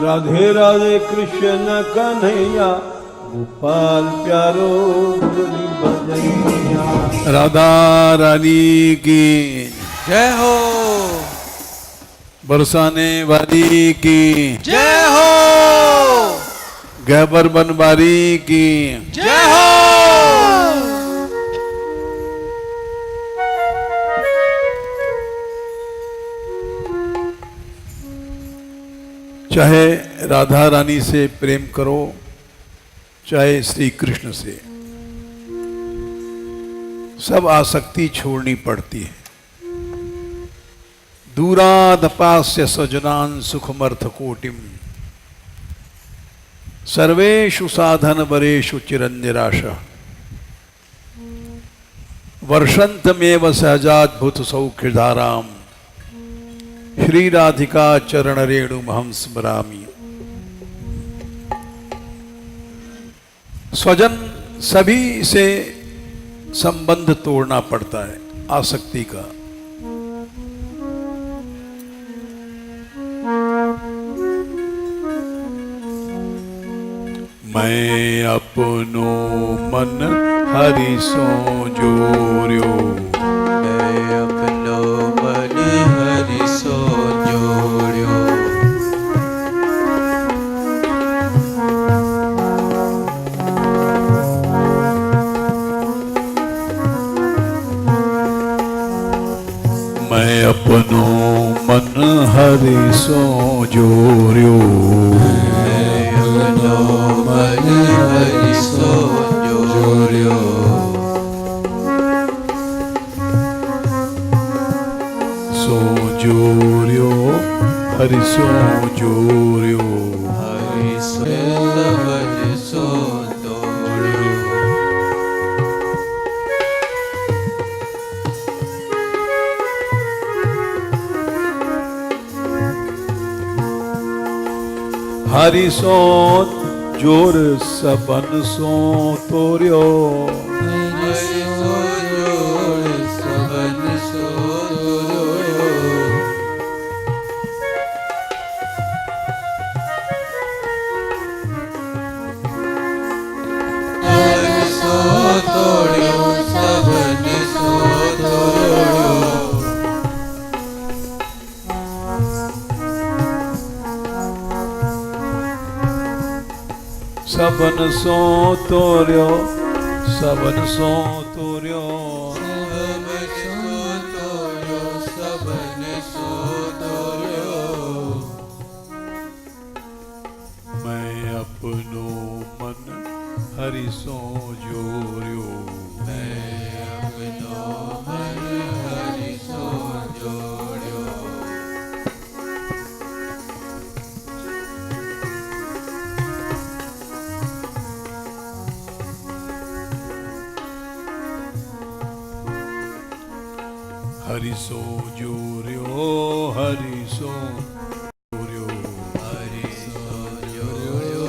राधे राधे कृष्ण कन्हैया गोपाल प्यारो मुरली बजैया। राधा रानी की जय हो, बरसाने वाली की जय हो, गहबर बनवारी की जय हो। चाहे राधा रानी से प्रेम करो, चाहे श्री कृष्ण से, सब आसक्ति छोड़नी पड़ती है। दूरादपास्य सजनान सुखमर्थ कोटिम सर्वेषु साधन वरेषु चिरंजराशः वर्षंतमेव सहजाद्भुत सौख्यधाराम श्री राधिका चरण रेणु महं स्मरामि। स्वजन सभी से संबंध तोड़ना पड़ता है आसक्ति का। मैं अपनो मन हरि सो जोर्यो, मैं अपनो मन हरि सो जोड़्यो। मैं अपनो मन हरि सो जोर्यो, मैं अपनो मन हरि सो जोड़्यो। सो जोर्यो हरि सो जोर्यो। हरि सो हरि सो जोड़्यो। हरि सो जोर सबन सो तोर्यो, हरि सो जोड़ सबन सो जोड़्यो। हरि सो तोड़्यो सबन सो तोड़्यो। सबन सो तोर्यो, सबन सो तोर्यो। सबन सो तोड़्यो सबन सो तोड़्यो। मैं अपनो मन हरि सो जोर्यो, मैं अपनो मन हरि सो जोड़्यो। हरि सो जोर्यो, हरि सो जोर्यो। हरि सो जोड़्यो,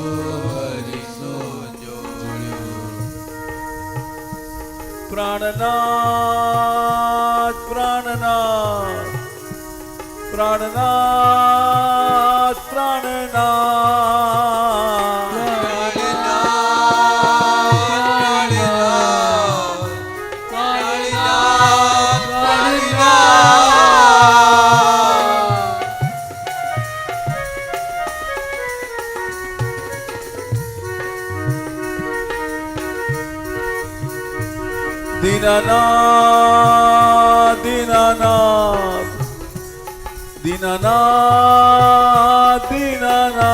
हरि सो जोड़्यो। प्राणनाथ प्राणनाथ प्राणनाथ प्राणनाथ दीनानाथ दीनानाथ दीनानाथ दीनानाथ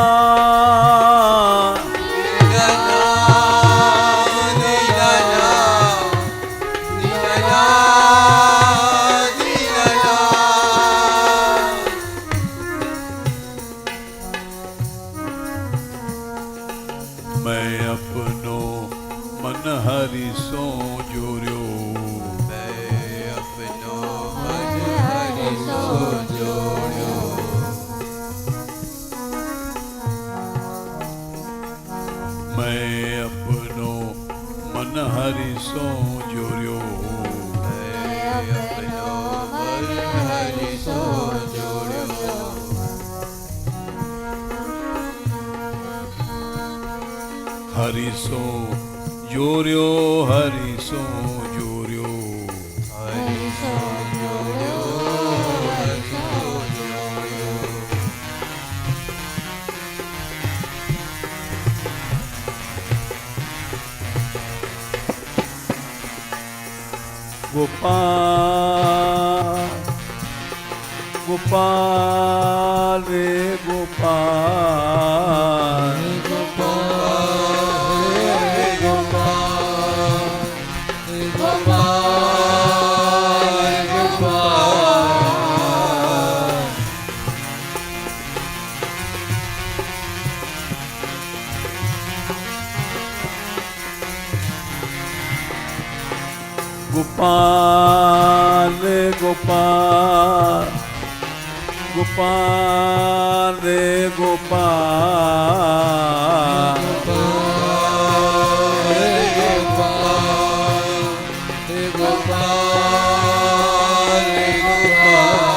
मैं अपनो मन हरि सो जोर्यो, मैं अपनो मन हरि सो जोड़्यो। मैं अपनो मन हरि सो जोर्यो। मैं अपनो मन हरि सो जोड़्यो। हरि सो जोर्यो हरि सो जोर्यो हरि सो जोड़ियो हरि सो जोड़ियो गोपाल गोपाल रे गोपाल गोपाल रे गोपाल गोपाल रे गोपाल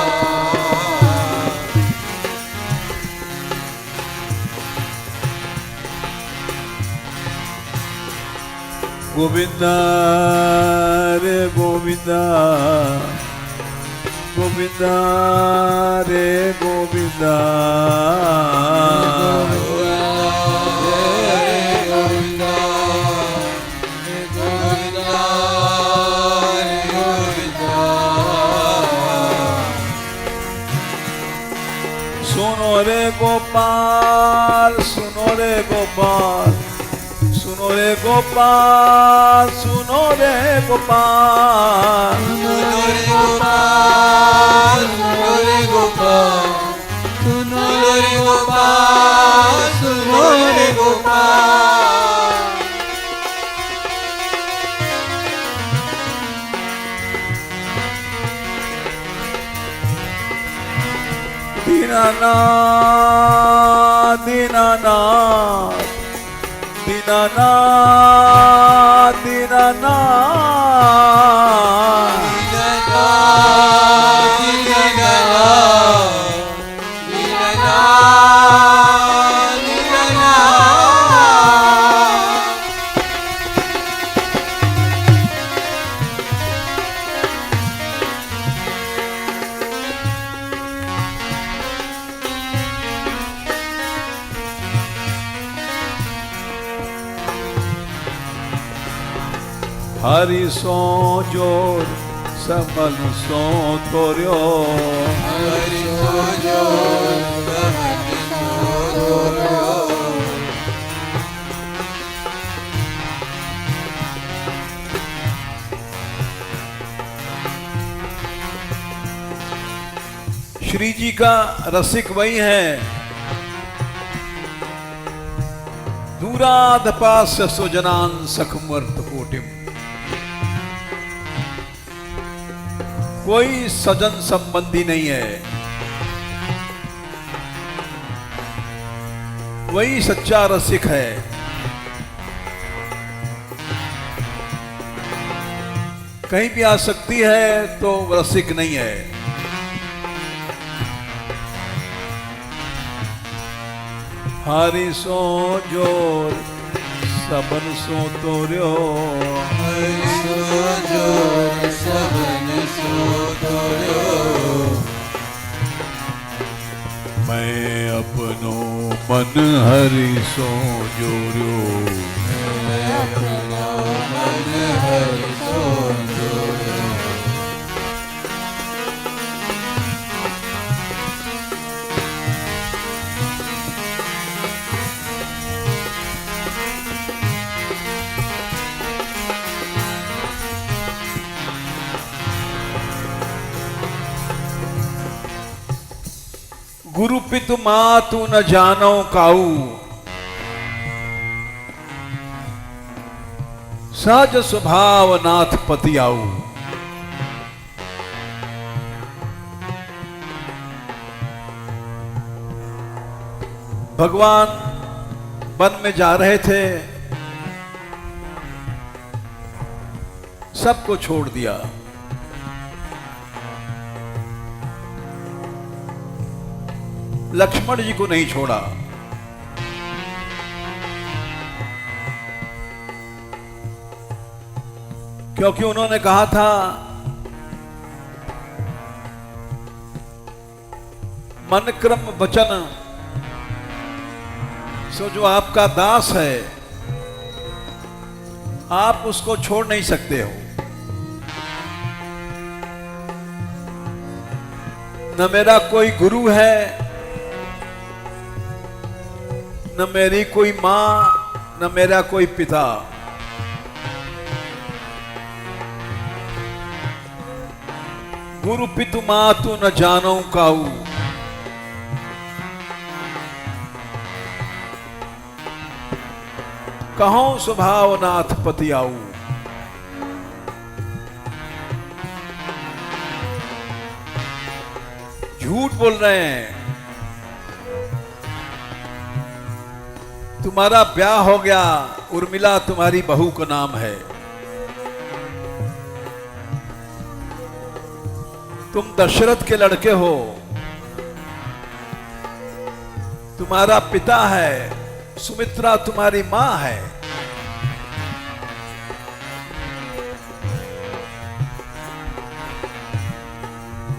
गोविंदा रे गोविंदा गोविंदा रे गोविंदा सुनो रे गोपाल सुनो रे गोपाल सुनो रे गोपाल सुनो रे गोपाल सुनो रे गोपाल सुनो रे गोपाल सुनो रे गोपाल सुनो रे गोपाल दीनानाथ दीनानाथ दीनानाथ दीनानाथ हरि सो जोर सबन सो तोर्यो हरि सो जोर सबन सो तोर्यो श्री जी का रसिक वही है दूराधपास्य सुजनान सखमर्त कोटिम कोई सजन संबंधी नहीं है वही सच्चा रसिक है कहीं भी आसक्ति है तो रसिक नहीं है हरि सो जोर सबन सो तोर्यो हरि सो जोर सबन सो तोर्यो मैं अपनो मन हरि सो जोर्यो मैं अपनो मन हरि सो जोर्यो गुरु पितु मातु न जानो काऊ सहज स्वभाव नाथ पति आऊ भगवान वन में जा रहे थे सबको छोड़ दिया लक्ष्मण जी को नहीं छोड़ा क्योंकि उन्होंने कहा था मन क्रम वचन, सो जो आपका दास है आप उसको छोड़ नहीं सकते हो। न मेरा कोई गुरु है, न मेरी कोई मां, न मेरा कोई पिता। गुरु पितु मातु न जानो काऊ, कहो स्वभाव नाथ पति आऊ। झूठ बोल रहे हैं। तुम्हारा ब्याह हो गया, उर्मिला तुम्हारी बहू का नाम है। तुम दशरथ के लड़के हो, तुम्हारा पिता है, सुमित्रा तुम्हारी मां है।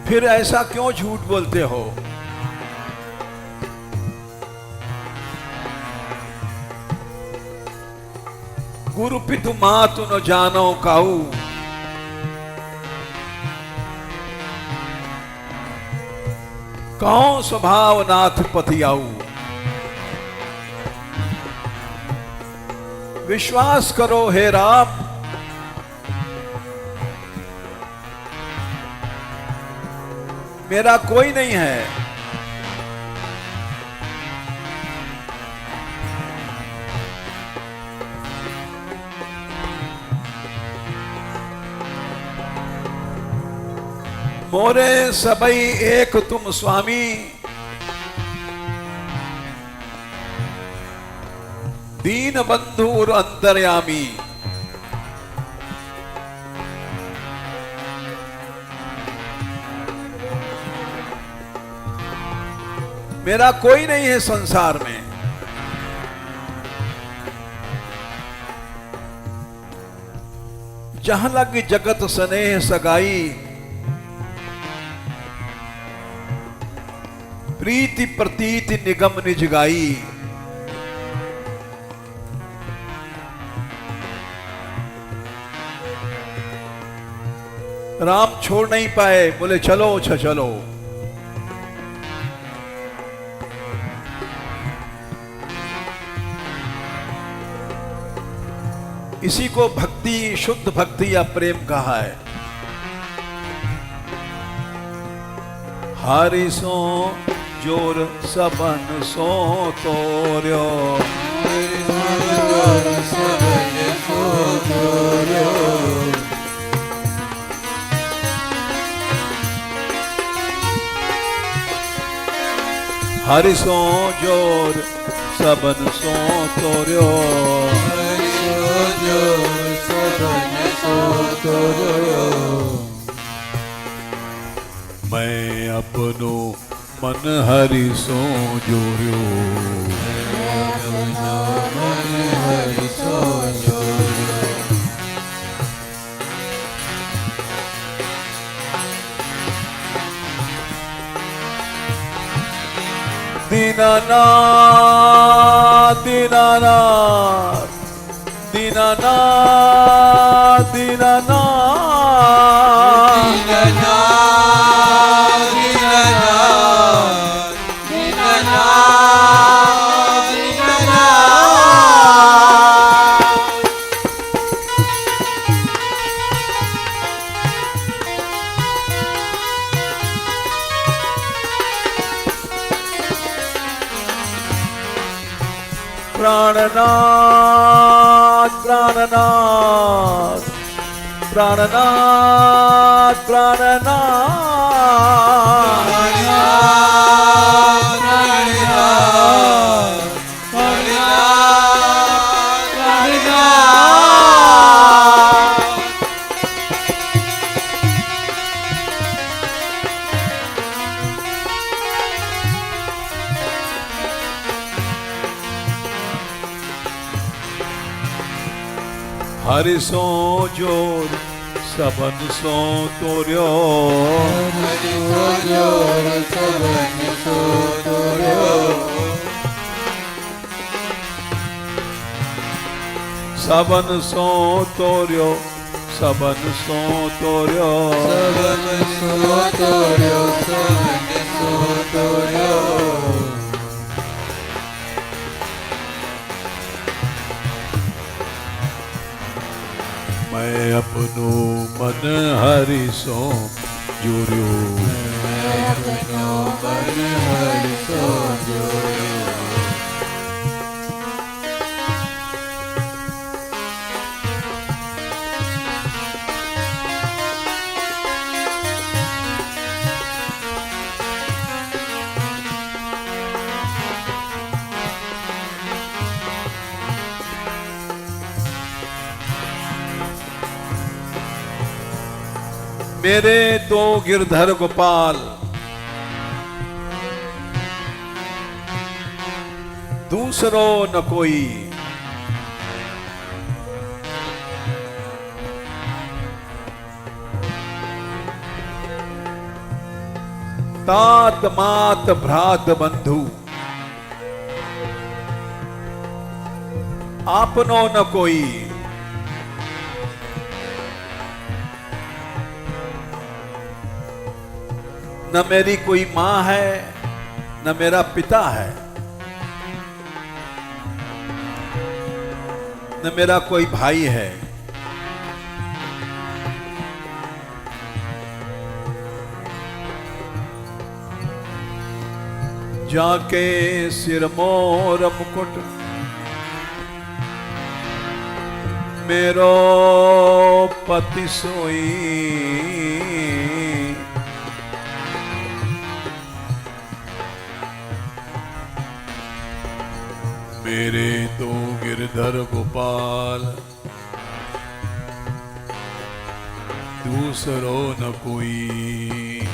फिर ऐसा क्यों झूठ बोलते हो? गुरु पितु मातु न जानो काऊ, कहो स्वभाव नाथ पति आऊ। विश्वास करो हे राम, मेरा कोई नहीं है। मोरे सबई एक तुम स्वामी, दीन बंधु और अंतर्यामी। मेरा कोई नहीं है संसार में। जहां लग जगत स्नेह सगाई, प्रीति प्रतीति निगम निज गाई। राम छोड़ नहीं पाए, बोले चलो अच्छा चलो। इसी को भक्ति, शुद्ध भक्ति या प्रेम कहा है। हरि सो जोर सबन सो तोर्यो, जोर सबन सो तोर्यो। हरि सो जोर सबन सो तोर्यो, जोर सबन सो तोर्यो। मैं अपनो मन हरि सो जोर्यो, अपनो मन हरि सो जोर्यो। दीनानाथ दीनानाथ दीनानाथ दीनानाथ प्राणनाथ प्राणनाथ प्राणनाथ हरि सो जोर सबन सो तोर्यो हरि सो जोर सबन सो तोर्यो सबन सो तोर्यो सबन सो तोर्यो सबन सो तोर्यो सबन सो तोर्यो मैं अपनो मन हरि सो जोर्यो मैं अपनो मन हरि सो जोर्यो मेरे तो गिरधर गोपाल दूसरो न कोई तात मात भ्रात बंधु आपनो न कोई न मेरी कोई मां है न मेरा पिता है न मेरा कोई भाई है जाके सिर मोर मुकुट मेरो पति सोई मेरे तो गिरधर गोपाल दूसरो न कोई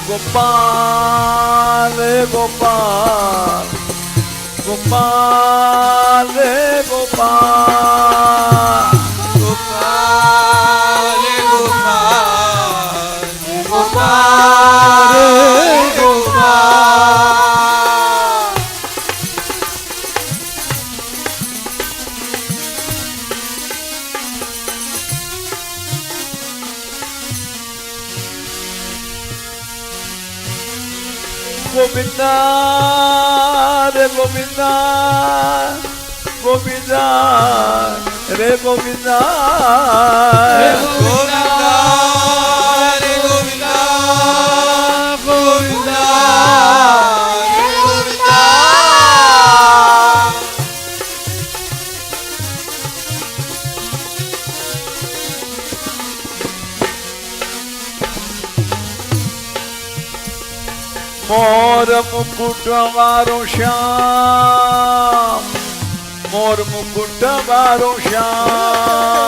गोपाल गोपाल गोपाल गोपाल गोपाल गोपाल गोपाल गोपाल गोविंदा रे गोविंदा गोविंदा रे गोविंदा गोविंदा रे गोविंदा गोविंदा रे गोविंदा मोर मुकुट वारो श्याम मोर मुकुट वारो श्याम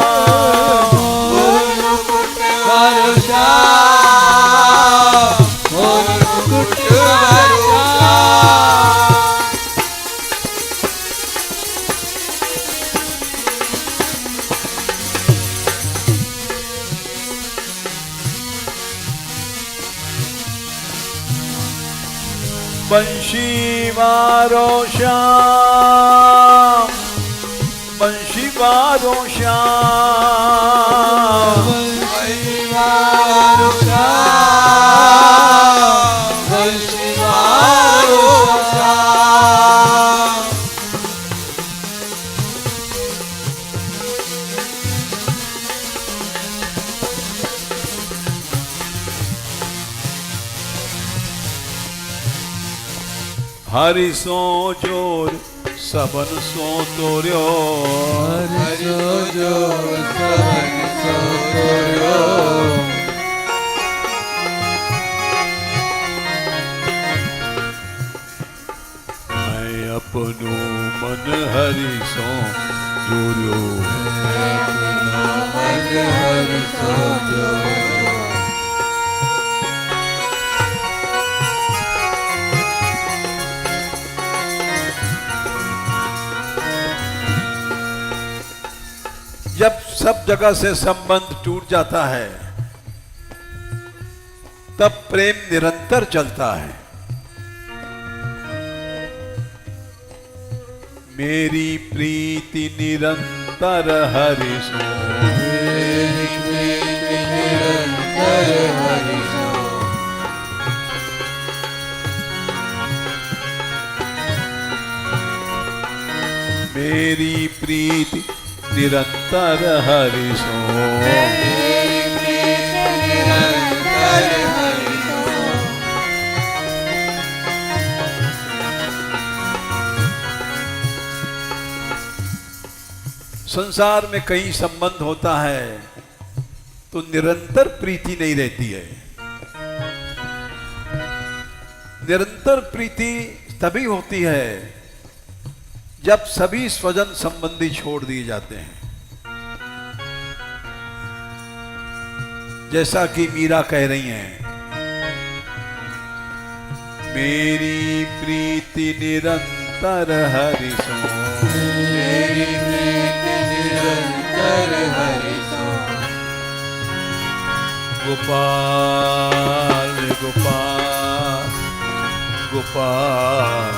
मोर मुकुट वारो श्याम मोर मुकुट वारो श्याम बंशी वारो श्याम बंशी वारो श्याम बंशी वारो श्याम बंशी वारो श्याम हरि सो जोर सबन सो तोर्यो हरि सो जोर सबन सो तोर्यो मैं मन हरि सो जोड़ियो। मन हरि सो जोड़ियो। जब सब जगह से संबंध टूट जाता है तब प्रेम निरंतर चलता है। मेरी प्रीति निरंतर हरि सो। मेरी प्रीति निरंतर हरि सो। मेरी प्रीति निरंतर हरि सो। मेरी प्रीति निरंतर हरि सो। संसार में कहीं संबंध होता है तो निरंतर प्रीति नहीं रहती है। निरंतर प्रीति तभी होती है जब सभी स्वजन संबंधी छोड़ दिए जाते हैं। जैसा कि मीरा कह रही हैं, मेरी प्रीति निरंतर हरि सो। मेरी प्रीति निरंतर हरि सो। गोपाल रे गोपाल, गोपाल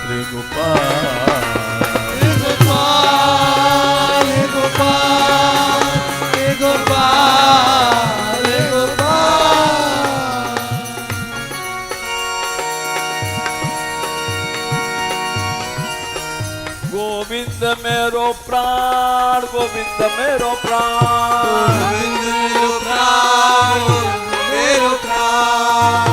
रे गोपाल। गोपाल हे गोपाल हे गोपाल हे गोपाल। गोविंद मेरो प्राण, गोविंद मेरो प्राण। गोविंद मेरो प्राण, मेरो प्राण।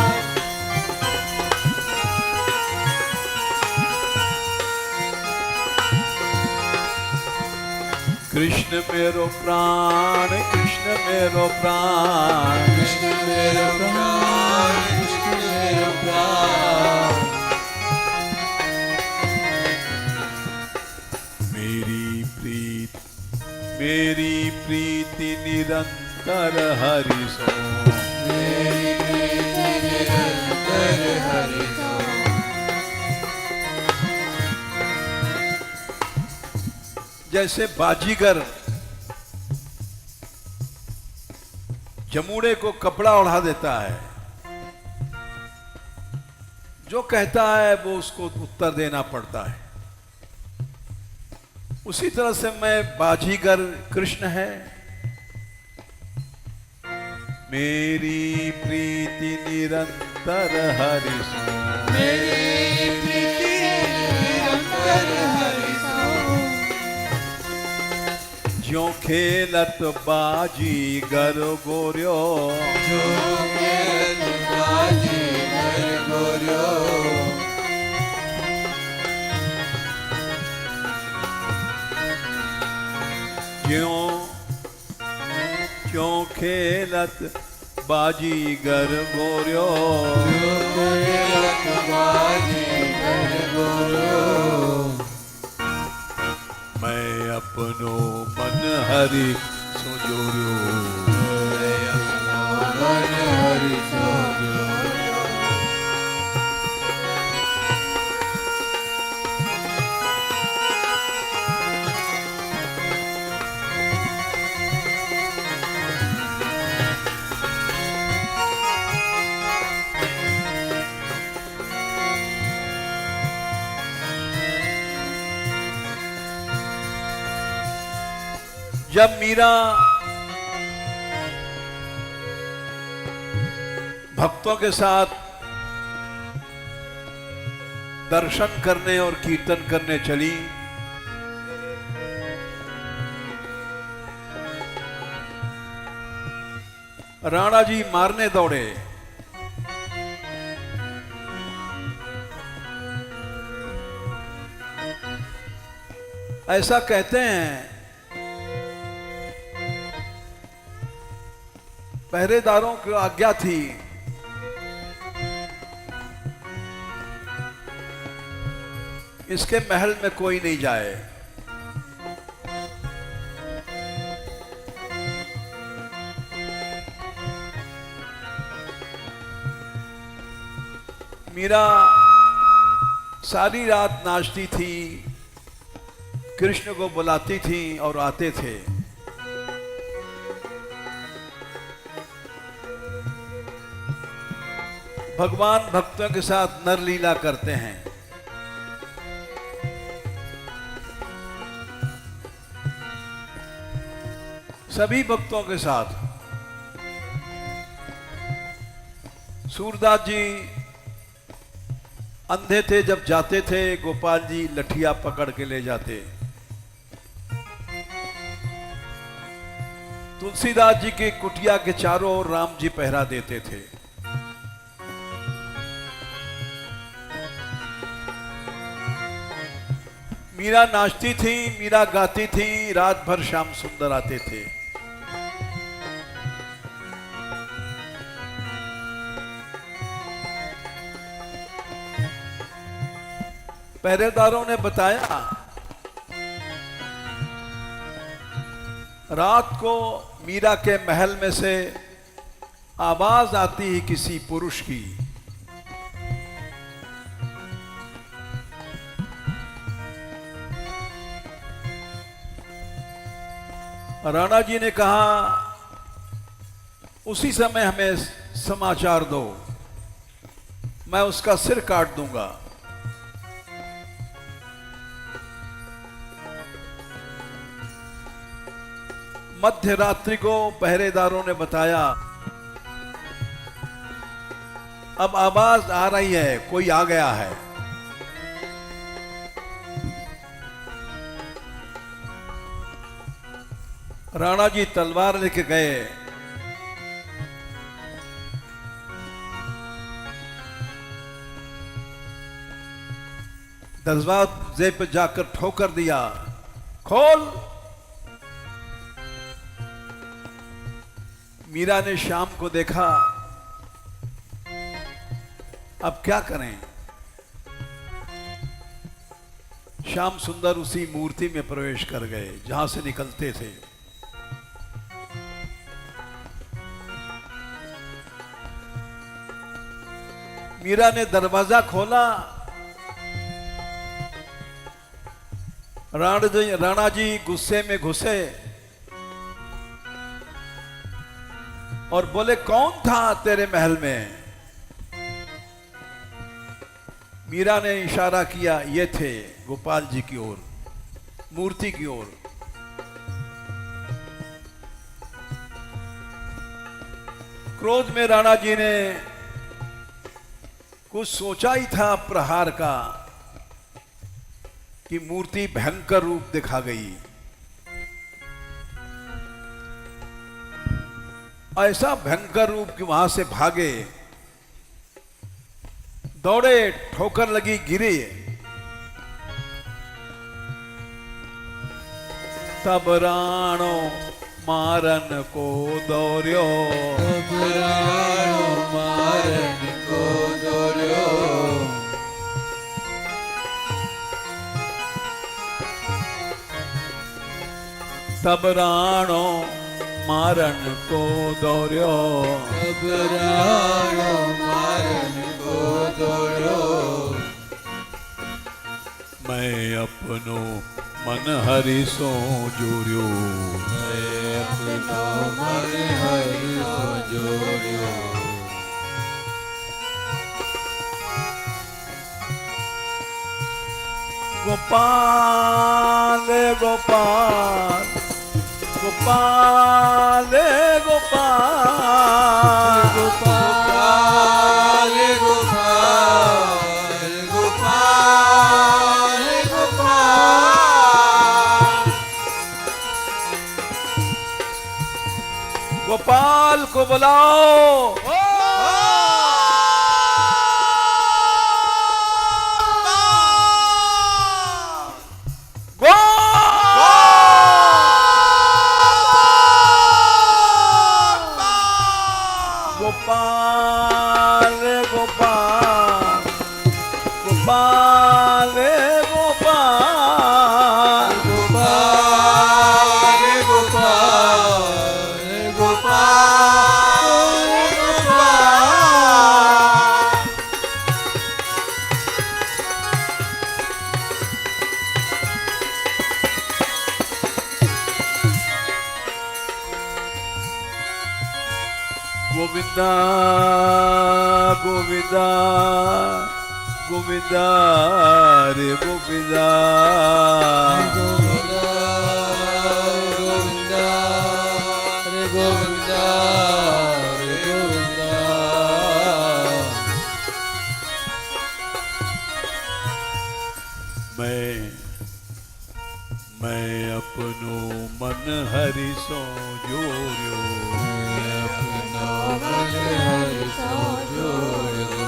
कृष्ण मेरो प्राण, कृष्ण मेरो प्राण। कृष्ण मेरो प्राण, कृष्ण मेरो प्राण। मेरी प्रीति निरंतर हरि सो। मेरी प्रीति निरंतर हरि सो। जैसे बाजीगर जमुड़े को कपड़ा ओढ़ा देता है, जो कहता है वो उसको उत्तर देना पड़ता है। उसी तरह से मैं बाजीगर कृष्ण है। मेरी प्रीति निरंतर हरि सो। मेरी प्रीति निरंतर हरि सो। ज्यों खेलत बाजीगर गोर्यो। जो खेलत बाजीगर गोर्यो। क्यों खेलत बाजीगर गोर्यो। जो खेलत बाजीगर गोर्यो। मैं अपनो मन हरि सो जोड़ियो। मैं अपनो मन हरि सो जोड़ियो। जब मीरा भक्तों के साथ दर्शन करने और कीर्तन करने चली, राणा जी मारने दौड़े। ऐसा कहते हैं पहरेदारों की आज्ञा थी इसके महल में कोई नहीं जाए। मीरा सारी रात नाचती थी, कृष्ण को बुलाती थी और आते थे। भगवान भक्तों के साथ नरलीला करते हैं। सभी भक्तों के साथ। सूरदास जी अंधे थे, जब जाते थे गोपाल जी लठिया पकड़ के ले जाते। तुलसीदास जी की कुटिया के चारों ओर राम जी पहरा देते थे। मीरा नाचती थी, मीरा गाती थी, रात भर श्याम सुंदर आते थे। पहरेदारों ने बताया रात को मीरा के महल में से आवाज आती है किसी पुरुष की। राणा जी ने कहा उसी समय हमें समाचार दो, मैं उसका सिर काट दूंगा। मध्य रात्रि को पहरेदारों ने बताया अब आवाज आ रही है, कोई आ गया है। राणा जी तलवार लेके गए। दरवाजे पे जाकर ठोकर दिया, खोल। मीरा ने श्याम को देखा, अब क्या करें। श्याम सुंदर उसी मूर्ति में प्रवेश कर गए जहां से निकलते थे। मीरा ने दरवाजा खोला। राणा जी गुस्से में घुसे और बोले कौन था तेरे महल में। मीरा ने इशारा किया, ये थे गोपाल जी की ओर, मूर्ति की ओर। क्रोध में राणा जी ने कुछ सोचा ही था प्रहार का कि मूर्ति भयंकर रूप दिखा गई। ऐसा भयंकर रूप कि वहां से भागे, दौड़े, ठोकर लगी, गिरे। तब राणो मारन को दौड़्यो, तब राणो मारन को दौड़्यो। तब राणो मारन को दौड़्यो, तब राणो मारन को दौड़्यो। मैं अपनो मन हरि सो जोड़्यो, मैं अपनो मन हरि सो जोड़्यो। गोपाल गोपाल गोपाल गोपाल गोपाल गोपाल गोपाल गोपाल। गोपाल को बुलाओ। गोपाल गोपाल गोपाल गोविंदा गोविंदा गोविंदा रे गोविंदा गोविंदा गोविंदा हरे गोविंदा हरे गोविंदा। मैं अपनो मन हरि सो जोर्यो अपना मन हरि सो जोर्यो।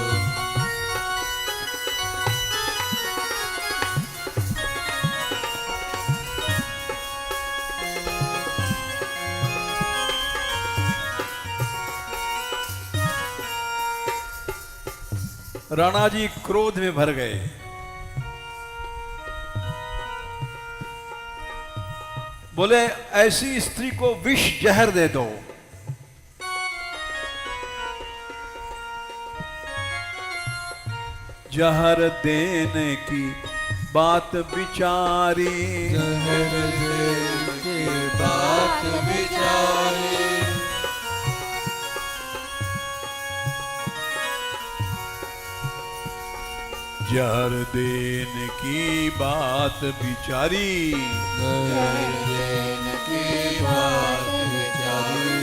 राणा जी क्रोध में भर गए। बोले ऐसी स्त्री को विष जहर दे दो। जहर देने की बात विचारी जहर देने की बात विचारी। जहर देने की बात विचारी जहर देने की बात विचारी।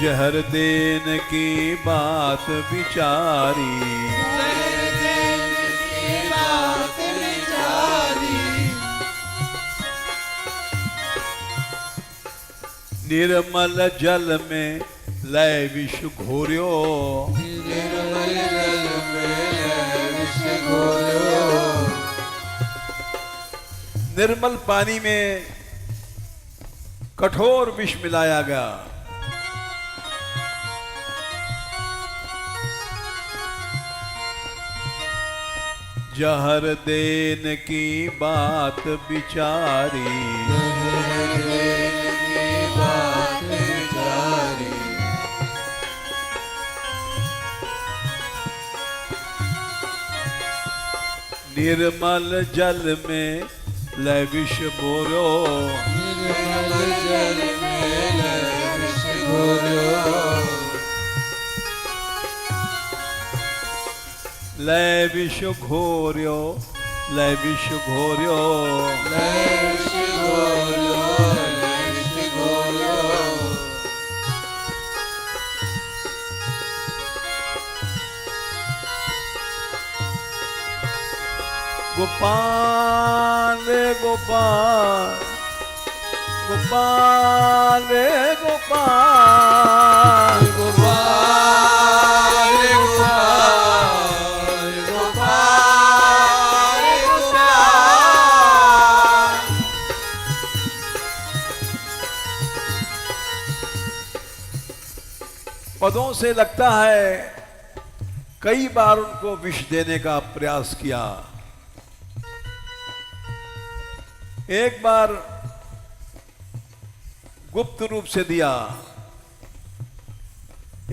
जहर देने की बात विचारी जहर देने की बात विचारी। निर्मल जल में लय विष घोर्यो निर्मल जल में विष घोर्यो। निर्मल पानी में कठोर विष मिलाया गया। जहर देन की बात विचारी जहर देने की बात विचारी। निर्मल जल में लय विष बोरो निर्मल जल में विष घोर्यो। लय विष घोर्यो लय विष घोर्यो विष घोर्यो विष घोर्यो। गोपाल गोपाल गोपाल गोपाल गोपाल गोपाल गोपाल गोपाल। पदों से लगता है कई बार उनको विष देने का प्रयास किया। एक बार गुप्त रूप से दिया,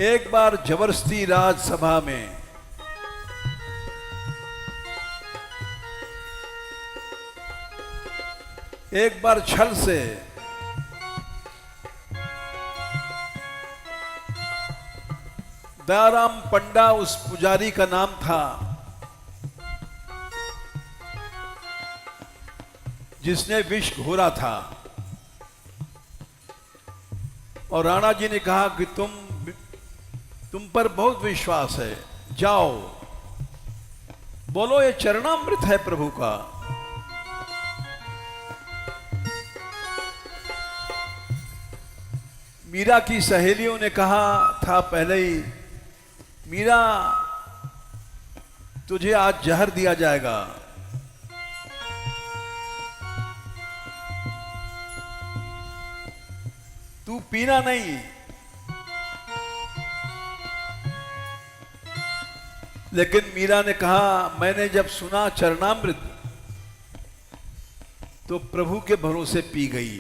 एक बार जबरदस्ती राजसभा में, एक बार छल से, दयाराम पंडा उस पुजारी का नाम था जिसने विष घोरा था। और राणा जी ने कहा कि तुम पर बहुत विश्वास है, जाओ बोलो ये चरणामृत है प्रभु का। मीरा की सहेलियों ने कहा था पहले ही, मीरा तुझे आज जहर दिया जाएगा। तू पीना नहीं। लेकिन मीरा ने कहा मैंने जब सुना चरणामृत तो प्रभु के भरोसे पी गई।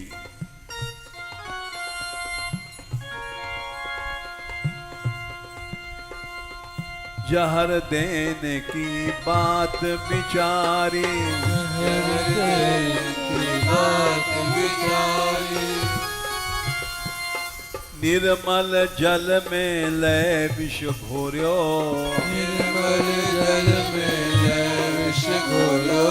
जहर देने की बात विचारी, हृदय की बात विचारी, निर्मल जल में लय विष घोर्यो, निर्मल जल में लय विष घोर्यो,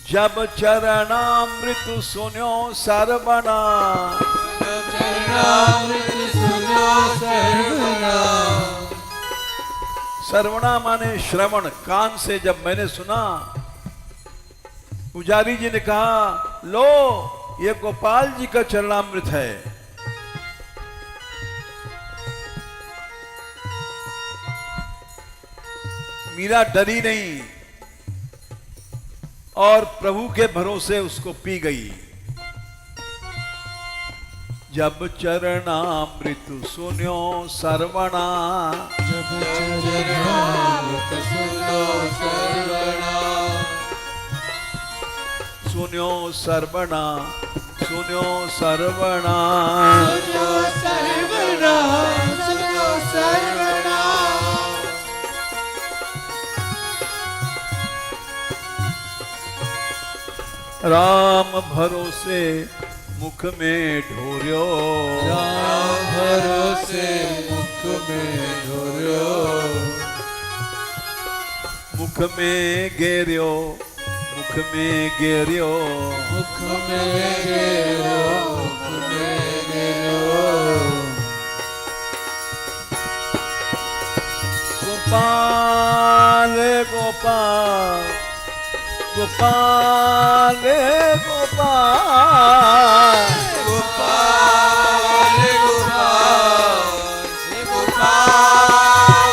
जब चरणामृत सुन्यो सर्वना, चरणामृत सुनो सर्वना, सर्वना माने श्रवण, कान से जब मैंने सुना, पुजारी जी ने कहा लो ये गोपाल जी का चरणामृत है। मीरा डरी नहीं और प्रभु के भरोसे उसको पी गई। जब चरणामृत सुन्यो सर्वणा, जब चरणामृत सुनो सर्वना, सुन्यो सर्वणा, सुन्यो सर्वणा, सुनो सर्वना, सुनो सर्वना, राम भरोसे मुख में ढोर्यो, राम भरोसे मुख में ढोर्यो, मुख में गेर्यो, मुख में गेर्यो, मुख में गेरो, मुख में गेरो, गोपाल गोपाल, गोपाल गोपाल, गोपाल गोपाल गोपाल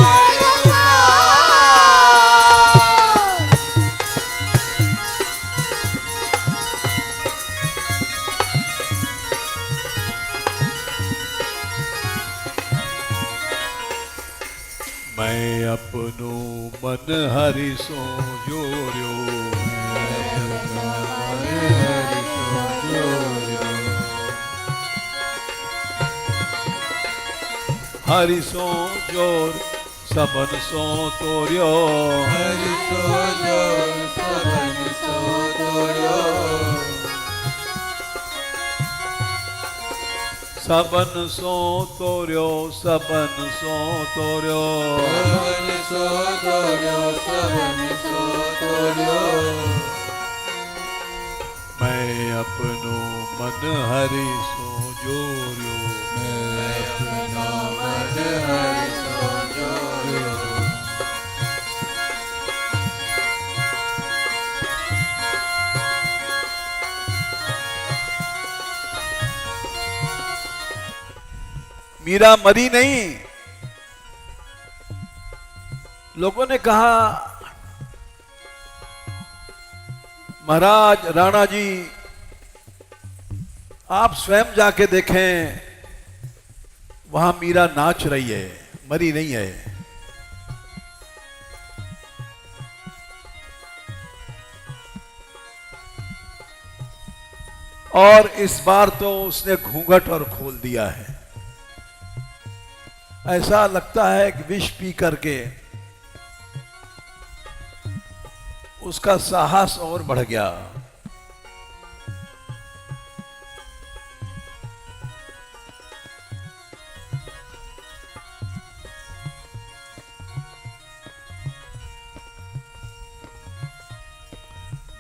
मैं अपनो मन हरि सो जोर्यो, हरि सो जोर सबन सो तोर्यो, हरि सो जोर सबन सो तोर्यो, सबन सो तोर्यो, सबन सो तोर्यो, सबन सो तोर्यो, सबन सो तोर्यो, मैं अपनो मन हरि सो जोर्यो, मैं अपनो मन हरि सो जोर्यो, मीरा मरी नहीं। लोगों ने कहा महाराज राणा जी आप स्वयं जाके देखें, वहां मीरा नाच रही है, मरी नहीं है। और इस बार तो उसने घूंघट और खोल दिया है। ऐसा लगता है कि विष पी करके उसका साहस और बढ़ गया।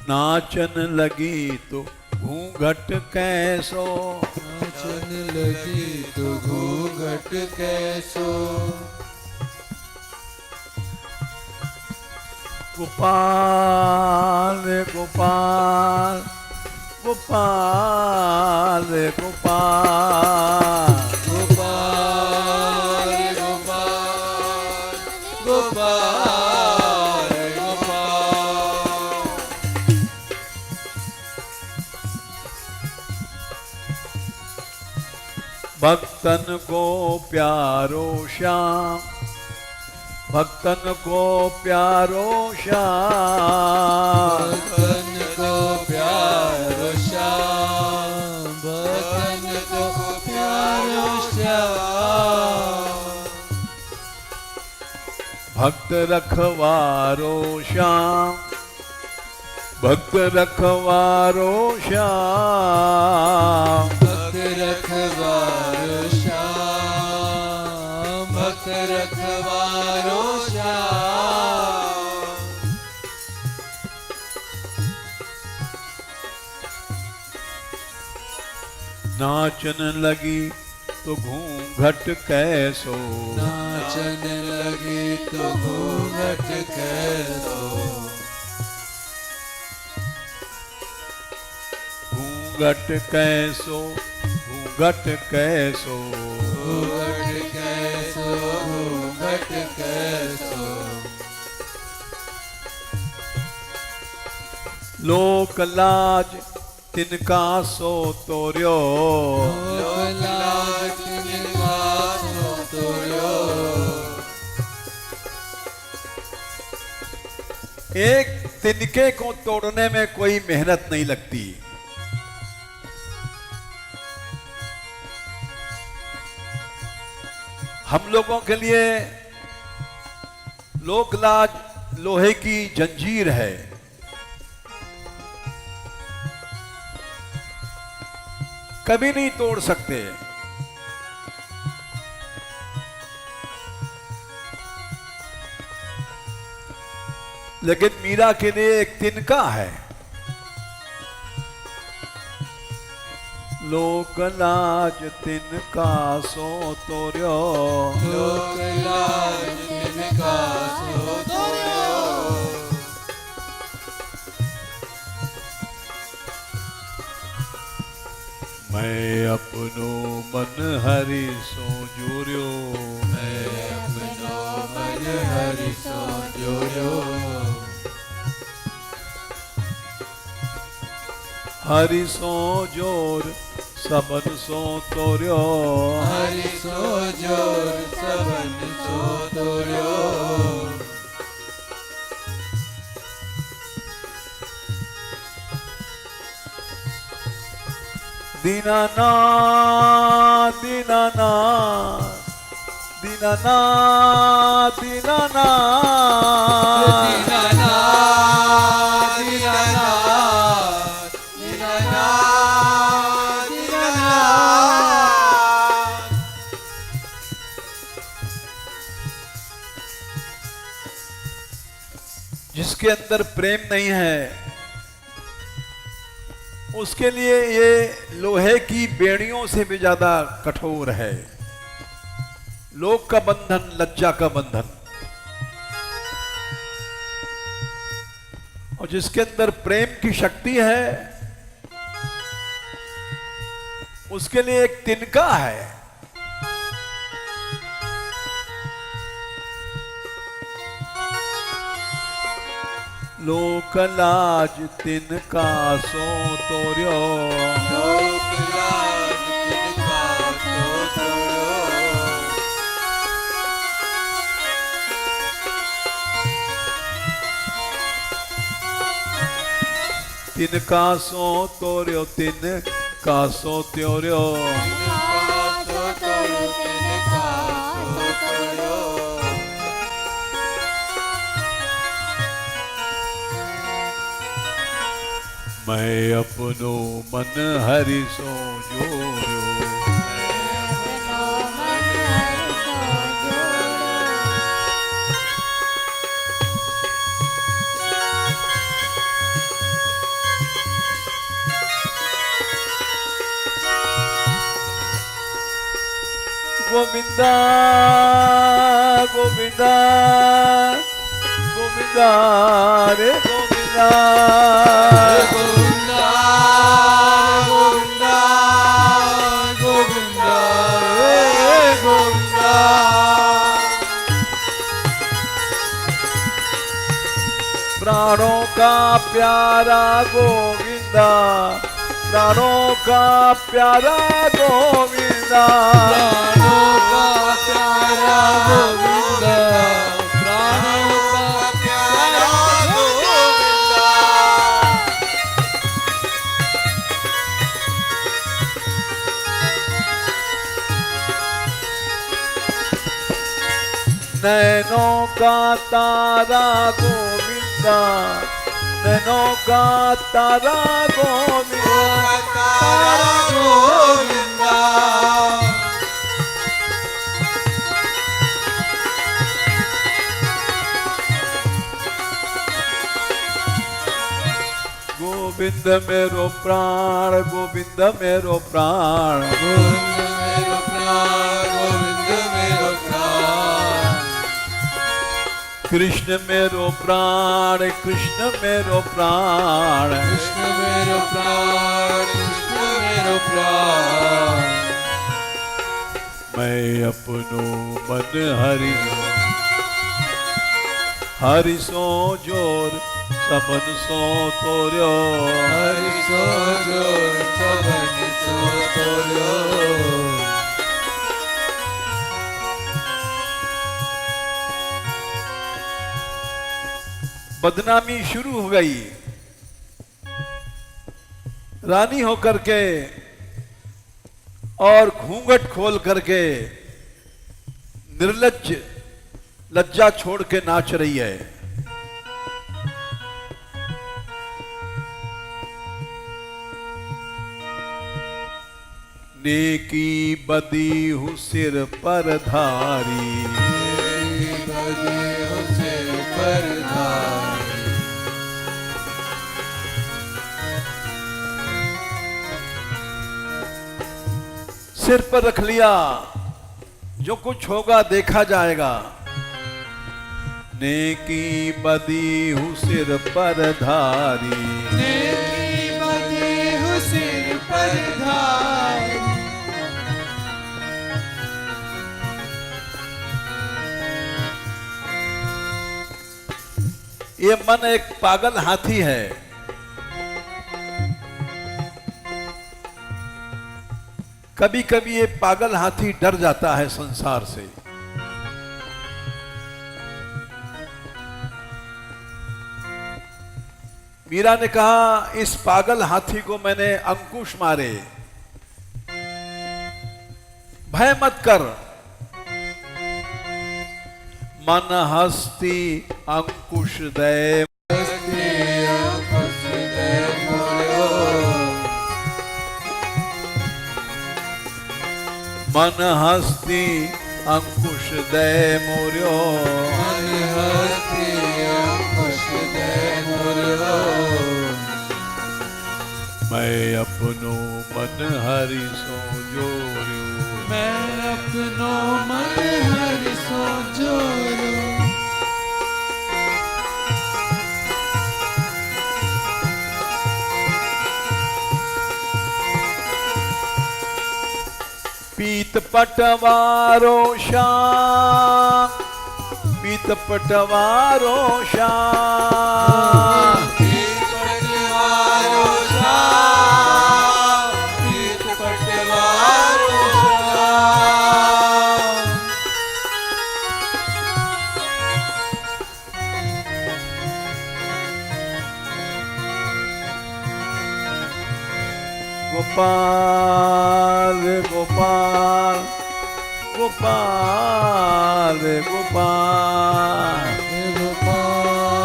नाचन लगी तो घूंघट कैसो, नाचन लगी तो घूंघट कैसो, गोपाल गोपाल गोपाल गोपाल, गोपाल गोपाल गोपाल गोपाल, भक्तन को प्यारो श्याम, भक्तन को प्यारो श्याम, भक्तन को प्यारो श्याम, भक्तन को भक्त रखवारो श्याम, भक्त रखवारो श्याम, भक्त रखवारो श्याम, भक्त रखवारो श्याम। नाचन लगी तो घूंघट कैसो, नाचन लगी तो घूंघट कैसो, घूंघट कैसो, घूंघट कैसो, घूंघट कैसो, घूंघट कैसो। लोक लाज तिनका सो तोर्यो, लोक लाज तिनका सो तोर्यो। एक तिनके को तोड़ने में कोई मेहनत नहीं लगती। हम लोगों के लिए लोकलाज लोहे की जंजीर है। कभी नहीं तोड़ सकते। लेकिन मीरा के लिए एक तिनका है। लोक लाज तिनका सो तोर्यो, लोक लाज तिनका सो तोर्यो। मैं अपनो मन हरि सो जोर्यो, मैं अपनो मन हरि सो जोर्यो। हरि सो जोर सबन सो तोर्यो, हरि सो जोर सबन सो तोर्यो। दीनानाथ दीनानाथ दीनानाथ दीनानाथ दीनानाथ दीनानाथ दीनानाथ दीनानाथ। जिसके अंदर प्रेम नहीं है उसके लिए ये लोहे की बेड़ियों से भी ज्यादा कठोर है। लोक का बंधन, लज्जा का बंधन। और जिसके अंदर प्रेम की शक्ति है उसके लिए एक तिनका है। लोक लाज तिनका सो तोर्यो, लोक लाज तिनका सो तोर्यो। तिनका सो तोर्यो, तिनका सो त्योर्यो। तिनका सो तोर्यो, तिनका सो तोर्यो। मैं अपनो मन हरि सो जोर्यो, गोविंदा गोविंदा गोविंदा रे गोविंदा गोविंदा गोविंदा गोविंदा रे गोविंदा। प्राणों का प्यारा गोविंदा, प्राणों का प्यारा गोविंदा, प्राणों का प्यारा गोविंदा, प्राणों का प्यारा गोविंदा। नैनों का तारा गोविंदा, नैनों का तारा गोविंदा, तारा गोविंदा। गोविंद मेरो प्राण, गोविंद मेरो प्राण, गोविंद मेरो प्राण, गोविंद मेरो प्राण। कृष्ण मेरो प्राण, कृष्ण मेरो प्राण, कृष्ण मेरो प्राण, कृष्ण मेरो प्राण। मैं अपनो मन हरि हरि सो जोर सबन सो तोर्यो, हरि सो जोर सबन सो तोर्यो। बदनामी शुरू हो गई। रानी होकर के और घूंघट खोल करके निर्लज्ज लज्जा छोड़ के नाच रही है। नेकी बदी हूँ सिर पर धारी, बदी हो सिर पर धारी। सिर पर रख लिया, जो कुछ होगा देखा जाएगा। नेकी बदी हूँ सिर पर धारी, नेकी बदी हो सिर पर धारी। ये मन एक पागल हाथी है। कभी कभी ये पागल हाथी डर जाता है संसार से। मीरा ने कहा, इस पागल हाथी को मैंने अंकुश मारे। भय मत कर, मन हस्ती अंकुश दे, हस्ती अंकुश दे मोर्यो। मन हस्ती अंकुश दे मोर्यो। मन हस्ती अंकुश दे मोर्यो। मैं अपनो मन हरि सो जोर्यो, मैं अपनो मन हरि सो जोर्यो। पीत पटवारो श्याम, पीत पटवारो श्याम, पीत पटवारो श्याम, पीत पटवारो श्याम। गोपाल गोपाल गोपाल गोपाल, गोपाल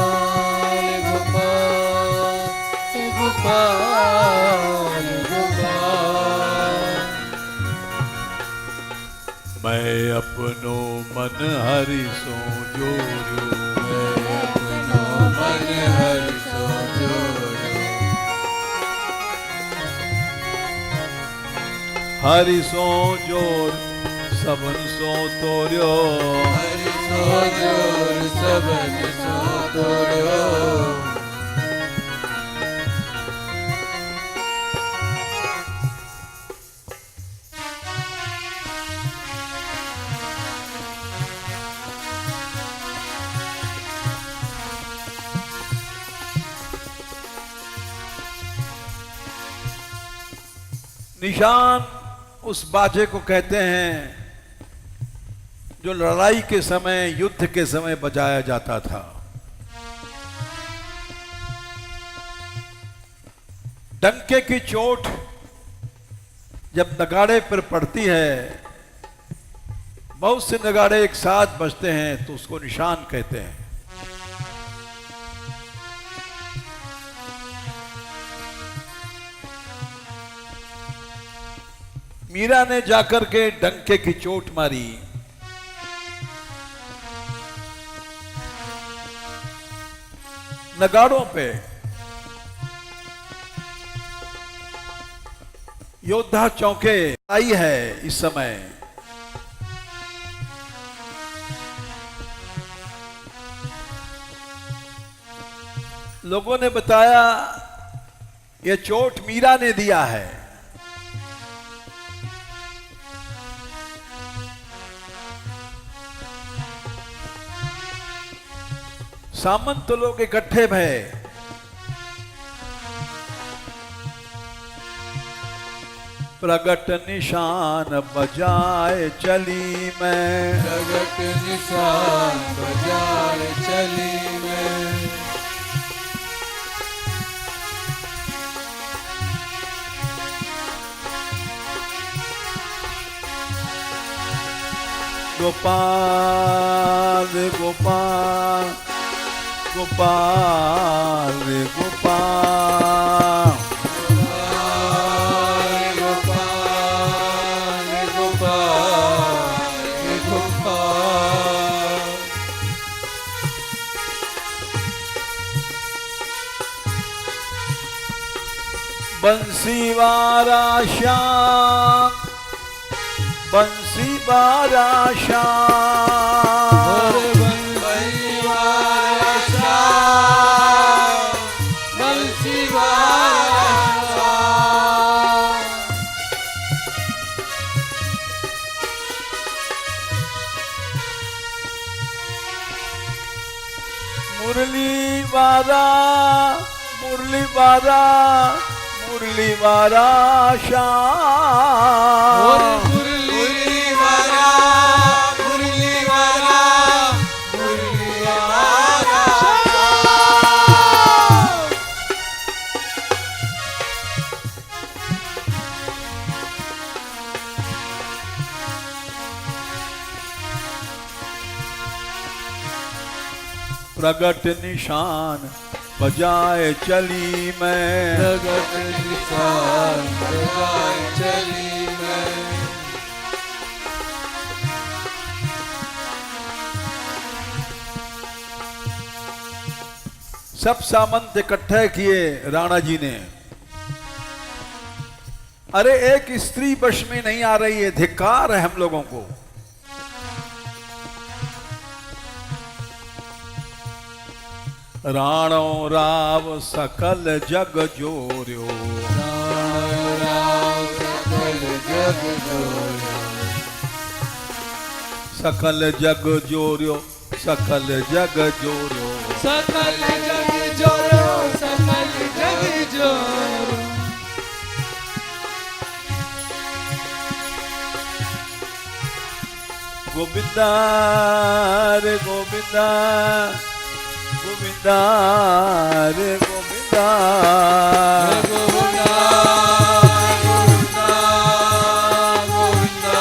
गोपाल गोपाल गोपाल। मैं अपनो मन हरि सो जोर्यो, मैं अपनो मन हरि सो जोर्यो। हरि सो जोर सबन सो तोर्यो। हरि सो जोर सबन सो तोर्यो। निशान उस बाजे को कहते हैं जो लड़ाई के समय, युद्ध के समय बजाया जाता था। डंके की चोट जब नगाड़े पर पड़ती है, बहुत से नगाड़े एक साथ बजते हैं तो उसको निशान कहते हैं। मीरा ने जाकर के डंके की चोट मारी। नगाड़ों पे योद्धा चौंके। आई है इस समय। लोगों ने बताया ये चोट मीरा ने दिया है। सामंत लोग इकट्ठे भये। प्रगट निशान बजाए चली मैं, प्रगट निशान बजाए चली मैं। गोपाल गोपाल गोपाल गोपाल बंसी वारा श्याम, बंसी वारा श्याम, बंसी वारा श्याम, बंसी वारा श्याम। मुरली वारा, मुरली वारा, मुरली वारा श्याम, मुरली वारा, मुरली वारा, मुरली वारा श्याम। प्रगट निशान बजाए चली मैं, प्रगट निशान बजाए चली मैं। सब सामंत इकट्ठे किए राणा जी ने। अरे एक स्त्री वश में नहीं आ रही है, धिक्कार है हम लोगों को। राणो राव सकल जग जोर्यो, राणो राव सकल जग जोर्यो, सकल जग जोर्यो, सकल जग जोर्यो। सकल जग जोर्यो, सकल जग जोर्यो। गोविंदा रे गोविंदा, गोविंदा रे गोविंदा, गोविंदा गोविंदा गोविंदा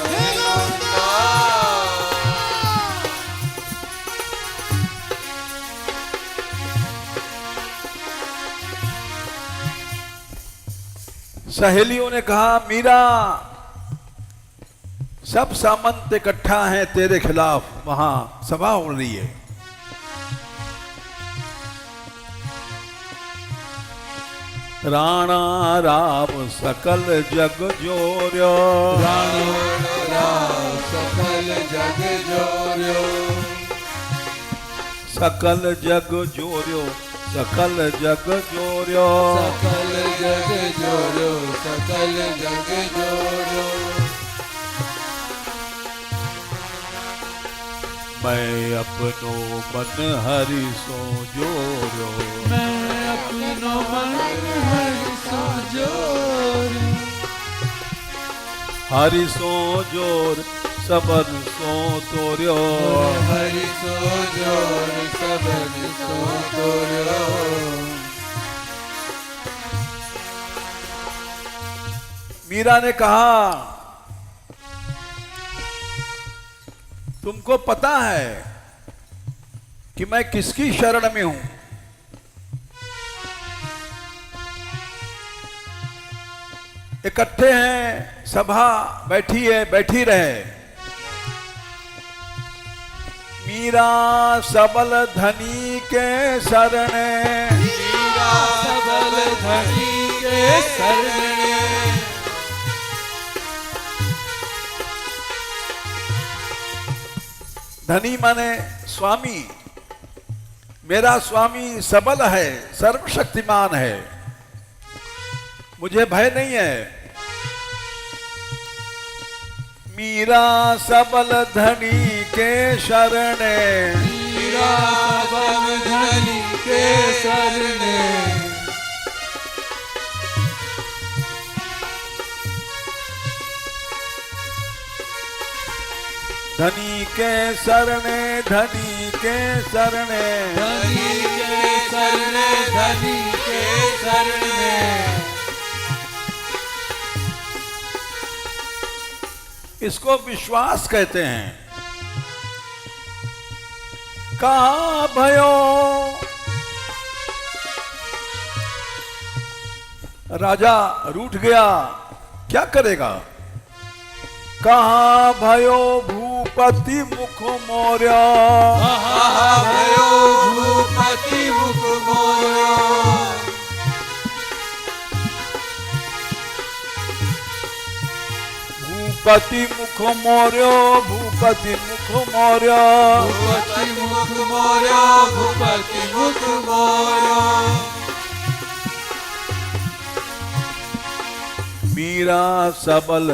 हे गोविंदा। सहेलियों ने कहा मीरा, सब सामंत इकट्ठा हैं तेरे खिलाफ, वहां सभा हो रही है। राणा राव सकल जग जोर्यो, राणो राव सकल जग जोर्यो, सकल जग जोर्यो, सकल जग जोर्यो। सकल जग जोर्यो, सकल जग जोर्यो। मैं अपनो मन हरि सो जोर्यो, मैं अपनो मन हरि सो जोर्यो, हरि सो जोर सबन सो तोर्यो। हरि सो जोर सबन सो तोर्यो। मीरा ने कहा तुमको पता है कि मैं किसकी शरण में हूं? इकट्ठे हैं, सभा बैठी है, बैठी रहे। मीरा सबल धनी के शरणे, मीरा सबल धनी के शरणे, धनी माने स्वामी। मेरा स्वामी सबल है, सर्वशक्तिमान है, मुझे भय नहीं है। मीरा सबल धनी के शरणे, मीरा सबल धनी के शरणे, धनी के शरणे, धनी के शरणे, धनी के शरणे, धनी के शरणे। इसको विश्वास कहते हैं। कहाँ भयो राजा रूठ गया, क्या करेगा? कहाँ भयो भूपति मुख मोर्या, कहाँ भयो भूपति मुख मोर्या, भूपति मुख मोर्यो, भूपति मुख मोर्या, भूपति मुख मोर्या, भूपति मुख मोर्या। मीरा सबल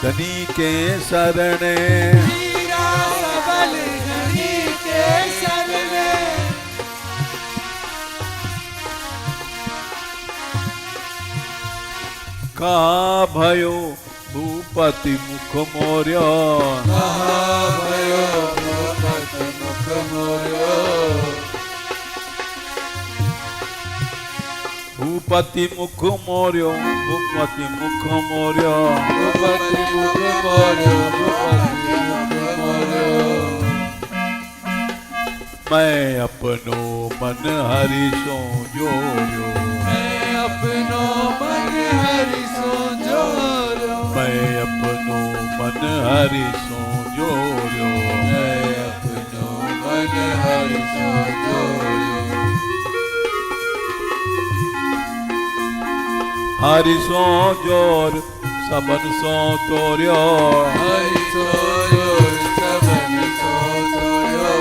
धनी के शरणे, मीरा सबल धनी के शरणे, कहाँ भयो भूपति मुख मोर्या, कहाँ भयो भूपति मुख मोर्या, भूपति मुख मोर्यो, भूपति मुख मोर्या, भूपति मुख मोर्या, भूपति मुख मोर्या। मैं अपनो मन हरि सो जोर्यो, मैं अपनो मन हरि सो जोर्यो, मैं अपनो मन हरि सो जोर्यो, मैं अपनो मन हरि सो जोर्यो। हरि सो जोर सबन सो तोर्यो, हरि सो जोर सबन सो तोर्यो,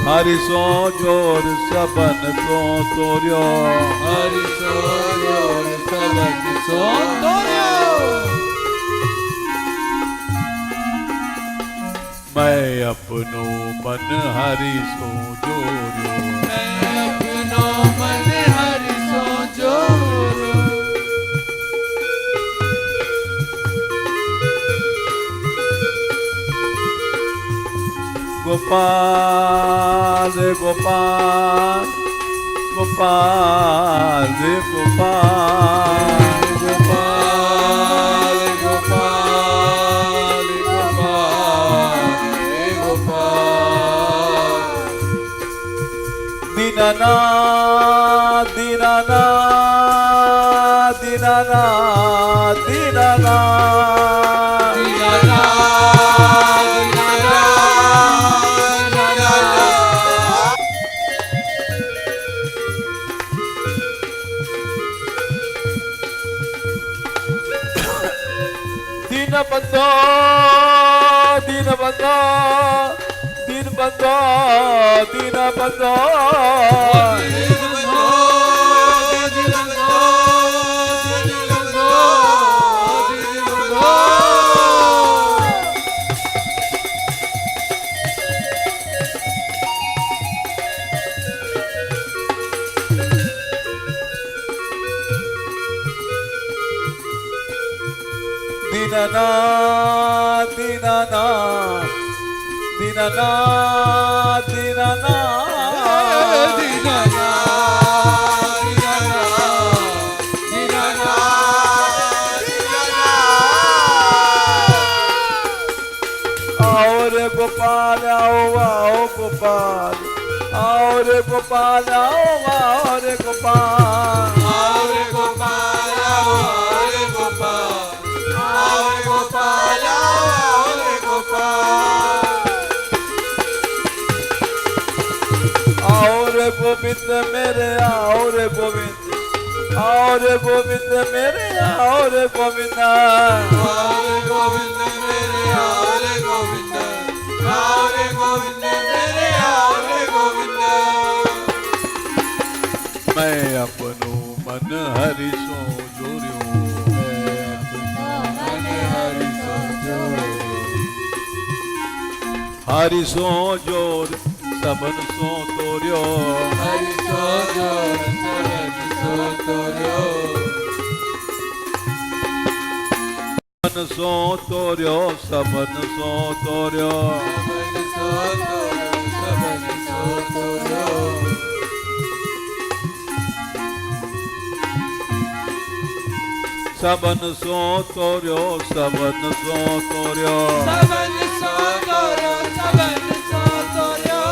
हरि सो जोर सबन सो तोर्यो, हरि सो जोर सबन सो तोर्यो। मैं अपनो मन हरि सो जोर्यो, मैं अपनो मन हरि सो जोर्यो। गोपाल गोपाल गोपाल गोपाल गोपाल गोपाल गोपाल गोपाल। दीनानाथ दीनानाथ दीनानाथ दीनानाथ दीनबंधो दीनबंधो दीनबंधो दीनबंधो दीनानाथ दीनानाथ दीनानाथ दीनानाथ और गोपाल गोपाल आओ आओ गोपाल, आओ रे गोपाल आओ रे गोपाल, आओ रे गोपाल आओ रे गोपाल, आओ रे गोपाल आओ रे गोपाल, आओ रे गोविंद मेरे आओ रे गोविंद, आओ रे गोविंद मेरे आओ रे गोविंद, आओ रे गोविंद मेरे आओ रे गोविंद, आओ रे गोविंद मेरे आओ रे गोविंद। मैं अपनो मन हरि सो जोड़ियो, मन हरि सो जोड़ियो, हरि सो जोड़ सबन सो तोरियो, हरि सो जोड़ सबन सो तोरियो, सबन सो तोरियो सबन सो तोरियो, सबन सो तोरियो, सबन सो तोरियो, सबन सो तोरियो सबन सो तोरियो, सबन सो तोरियो, सबन सो तोरियो।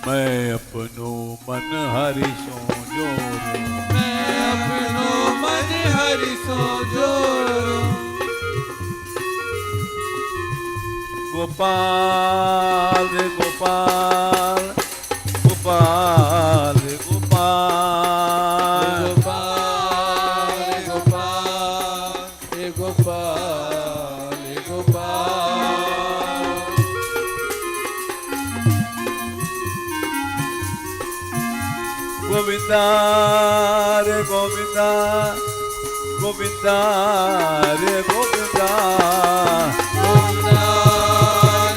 मैं अपनो मन हरि सो जोड़ियो, मैं अपनो मन हरि सो जोड़ो, गोपाल रे गोपाल गोपाल रे गोपाल, गोपाल गोपाल हे गोपाल हे गोपाल, गोविंदा रे गोविंदा गोविंदा रे गोविंदा, गोविंदा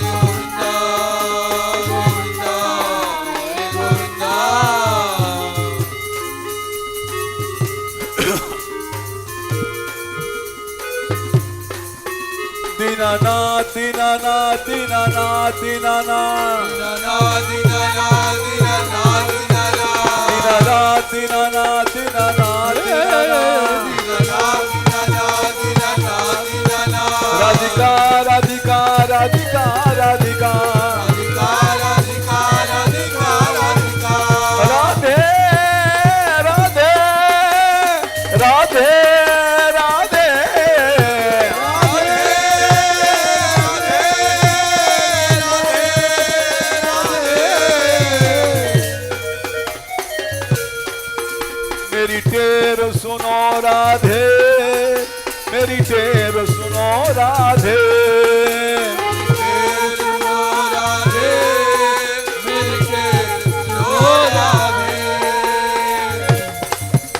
गोविंदा गोविंदा हे गोविंदा, दीनानाथ दीनानाथ दीनानाथ दीनानाथ दीनानाथ दीनानाथ दीनानाथ दीनानाथ दीनानाथ दीनानाथ दीनानाथ, राधिका राधिका राधिका राधिका, राधे राधे राधे राधे, मेरी टेर सुनो राधे, मेरी टेर सुनो राधे,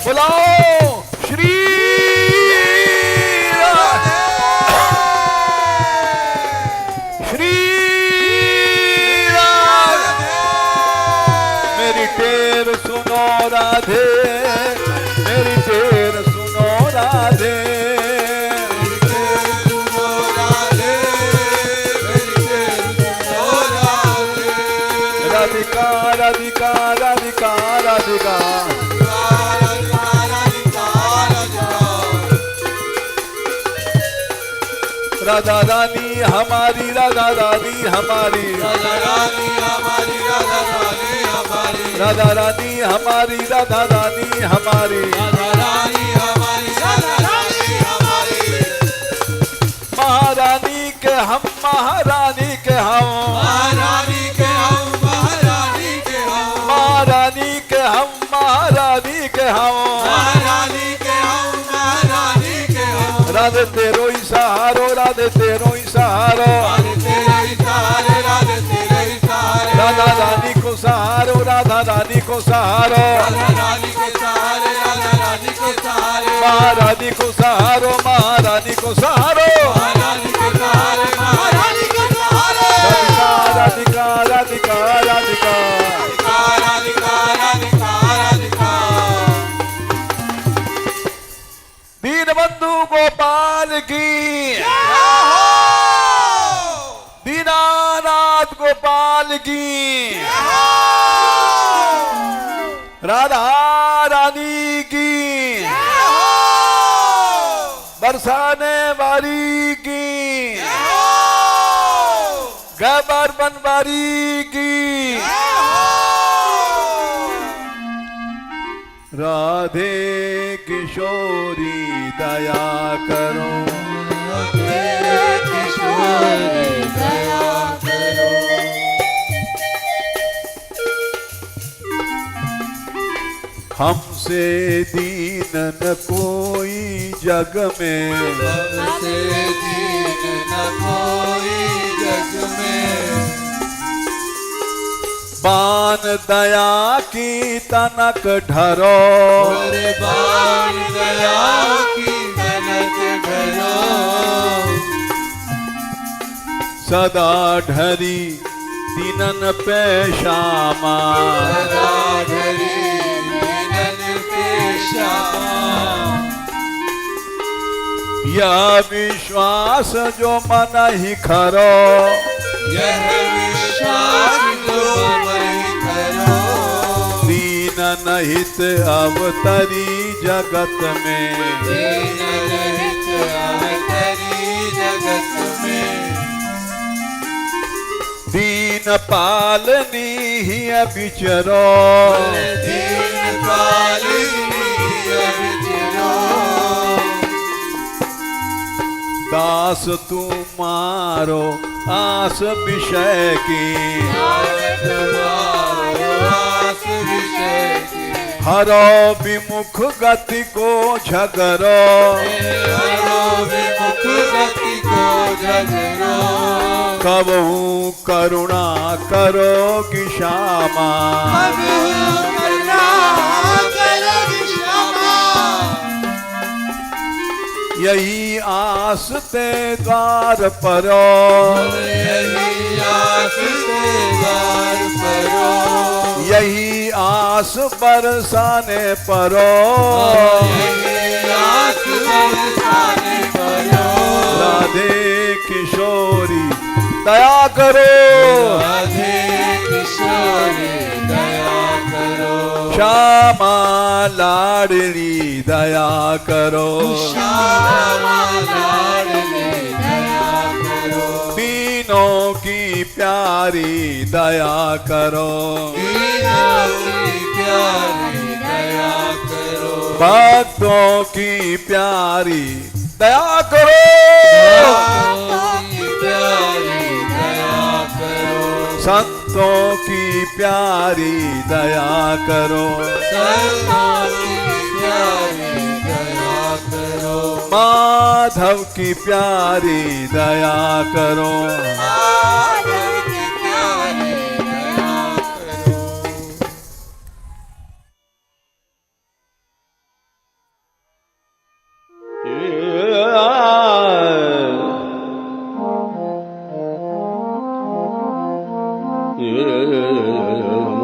बुलाओ श्री श्री राधे, मेरी टेर सुनो राधे, मेरी टेर सुनो राधे, राधिका राधिका राधिका राधिका, राधा रानी हमारी राधा रानी हमारी, राधा रानी हमारी राधा रानी हमारी, राधा रानी हमारी राधा रानी हमारी, राधा रानी हमारी राधा रानी हमारी, महारानी के हम महारानी के हम, महारानी के हम महारानी के हम, महारानी के हम महारानी के हम, महारानी के हम महारानी के हम, राधे तेरो ही सहारो राधे तेरो ही सहारो, राधे तेरे ही सहारे राधे तेरे ही सहारे, राधा रानी को सहारो राधा रानी को सहारो, राधा रानी के सहारे राधा रानी के सहारे, महारानी को सहारो महारानी को सहारो, महारानी के सहारे महारानी के सहारे, राधिका राधिका राधिका राधिका, राधिका राधिका राधिका, दीनबंधु गोपाल की, दीनानाथ गोपाल की, राधा रानी की, बरसाने वाली की, बारी की राधे किशोरी दया करो किशोरी दया करो हमसे दीन न कोई जग में हमसे दीन न कोई जग में बान दया की तनक ढरो कुर्बान दया की तनक ढरो सदा ढरी दीनन पे श्यामा सदा धरी दीनन पे श्यामा यह विश्वास जो मन ही खरो यह विश्वास जो मन करो दीन नहित अवतरी जगत में दीन रहित अवतरी जगत में दीन पालनी ही विचरो दीन पालिनी विचरो दास तुम्हारो आस विषय की तुम्हारो आस विषय की हरो विमुख गति को झगरो हरो विमुख गति को झगरो कबहू करुणा करोगी श्यामा करुणा करोगी श्यामा यही आस ते द्वार परो यही आस के द्वार परो यही आस बरसाने परो यही आस बरसाने परो राधे किशोरी दया करो राधे किशोरी दया करो श्यामा लाडली दया करो श्यामा लाडली दया करो दीनों की प्यारी दया करो दीनों की प्यारी दया करो भक्तों की प्यारी दया करो भक्तों की प्यारी दया करो संतों की प्यारी दया करो संतों की प्यारी दया करो माधव की प्यारी दया करो माधव की प्यारी दया करो Yeah.